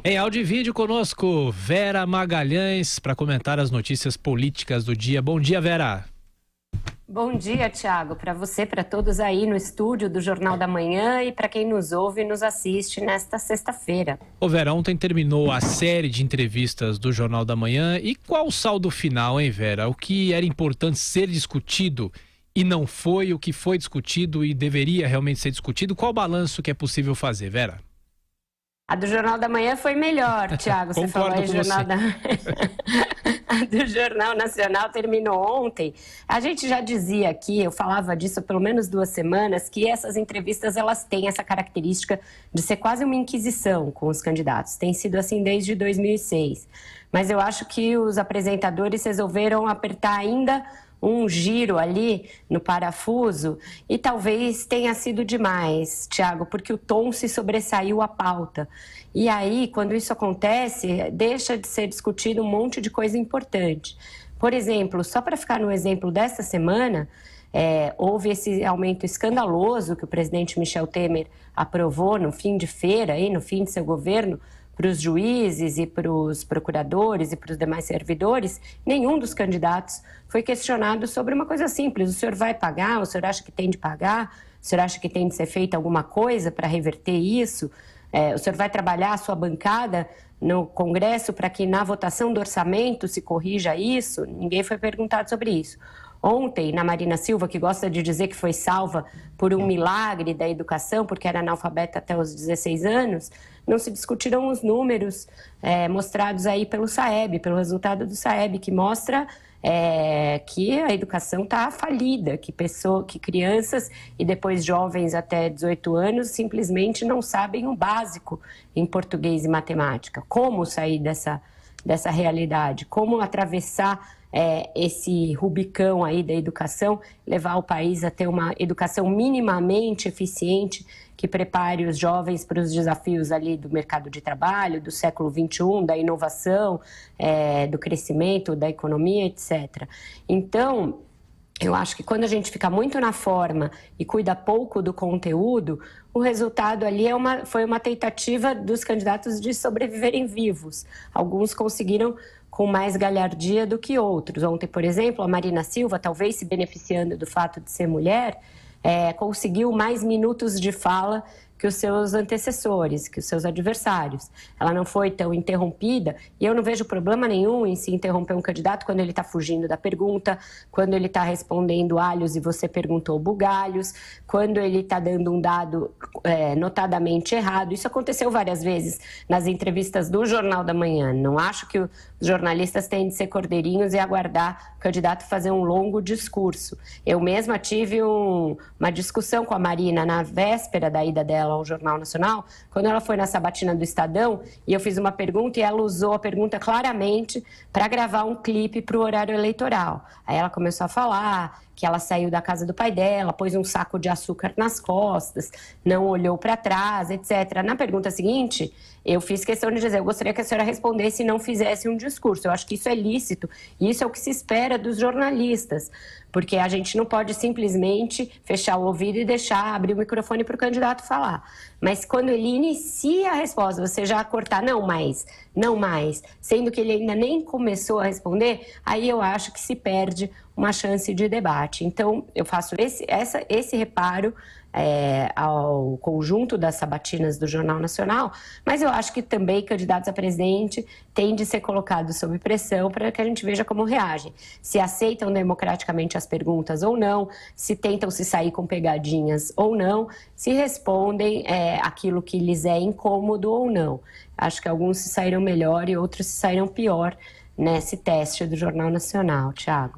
Em áudio e vídeo conosco, Vera Magalhães, para comentar as notícias políticas do dia. Bom dia, Vera. Bom dia, Thiago, para você, para todos aí no estúdio do Jornal da Manhã e para quem nos ouve e nos assiste nesta sexta-feira. Ô Vera, ontem terminou a série de entrevistas do Jornal da Manhã e qual o saldo final, hein, Vera? O que era importante ser discutido e não foi, o que foi discutido e deveria realmente ser discutido? Qual o balanço que é possível fazer, Vera? A do Jornal da Manhã foi melhor, Thiago. Você falou aí, Jornal da Manhã. A do Jornal Nacional terminou ontem. A gente já dizia aqui, eu falava disso há pelo menos 2 semanas, que essas entrevistas elas têm essa característica de ser quase uma inquisição com os candidatos. Tem sido assim desde 2006. Mas eu acho que os apresentadores resolveram apertar ainda um giro ali no parafuso e talvez tenha sido demais, Thiago, porque o tom se sobressaiu à pauta. E aí, quando isso acontece, deixa de ser discutido um monte de coisa importante. Por exemplo, só para ficar no exemplo desta semana, houve esse aumento escandaloso que o presidente Michel Temer aprovou no fim de feira, aí, no fim de seu governo, para os juízes e para os procuradores e para os demais servidores. Nenhum dos candidatos foi questionado sobre uma coisa simples: o senhor vai pagar? O senhor acha que tem de pagar? O senhor acha que tem de ser feita alguma coisa para reverter isso? O senhor vai trabalhar a sua bancada no Congresso para que na votação do orçamento se corrija isso? Ninguém foi perguntado sobre isso. Ontem, na Marina Silva, que gosta de dizer que foi salva por um milagre da educação, porque era analfabeta até os 16 anos, não se discutiram os números mostrados aí pelo SAEB, pelo resultado do SAEB, que mostra que a educação está falida, que crianças e depois jovens até 18 anos simplesmente não sabem o básico em português e matemática. Como sair dessa realidade? Como atravessar esse Rubicão aí da educação, levar o país a ter uma educação minimamente eficiente que prepare os jovens para os desafios ali do mercado de trabalho, do século XXI, da inovação, do crescimento, da economia, etc. Então, eu acho que quando a gente fica muito na forma e cuida pouco do conteúdo, o resultado ali foi uma tentativa dos candidatos de sobreviverem vivos. Alguns conseguiram com mais galhardia do que outros. Ontem, por exemplo, a Marina Silva, talvez se beneficiando do fato de ser mulher, conseguiu mais minutos de fala que os seus antecessores, que os seus adversários. Ela não foi tão interrompida e eu não vejo problema nenhum em se interromper um candidato quando ele está fugindo da pergunta, quando ele está respondendo alhos e você perguntou bugalhos, quando ele está dando um dado notadamente errado. Isso aconteceu várias vezes nas entrevistas do Jornal da Manhã. Não acho que os jornalistas têm de ser cordeirinhos e aguardar o candidato fazer um longo discurso. Eu mesma tive uma discussão com a Marina na véspera da ida dela ao Jornal Nacional, quando ela foi na sabatina do Estadão e eu fiz uma pergunta e ela usou a pergunta claramente para gravar um clipe para o horário eleitoral. Aí ela começou a falar que ela saiu da casa do pai dela, pôs um saco de açúcar nas costas, não olhou para trás, etc. Na pergunta seguinte, eu fiz questão de dizer, eu gostaria que a senhora respondesse e não fizesse um discurso. Eu acho que isso é lícito e isso é o que se espera dos jornalistas, porque a gente não pode simplesmente fechar o ouvido e deixar abrir o microfone para o candidato falar. Mas quando ele inicia a resposta, você já cortar não mais, sendo que ele ainda nem começou a responder, aí eu acho que se perde uma chance de debate. Então, eu faço esse reparo ao conjunto das sabatinas do Jornal Nacional, mas eu acho que também candidatos a presidente têm de ser colocados sob pressão para que a gente veja como reagem. Se aceitam democraticamente as perguntas ou não, se tentam se sair com pegadinhas ou não, se respondem aquilo que lhes é incômodo ou não. Acho que alguns se saíram melhor e outros se saíram pior nesse teste do Jornal Nacional, Thiago.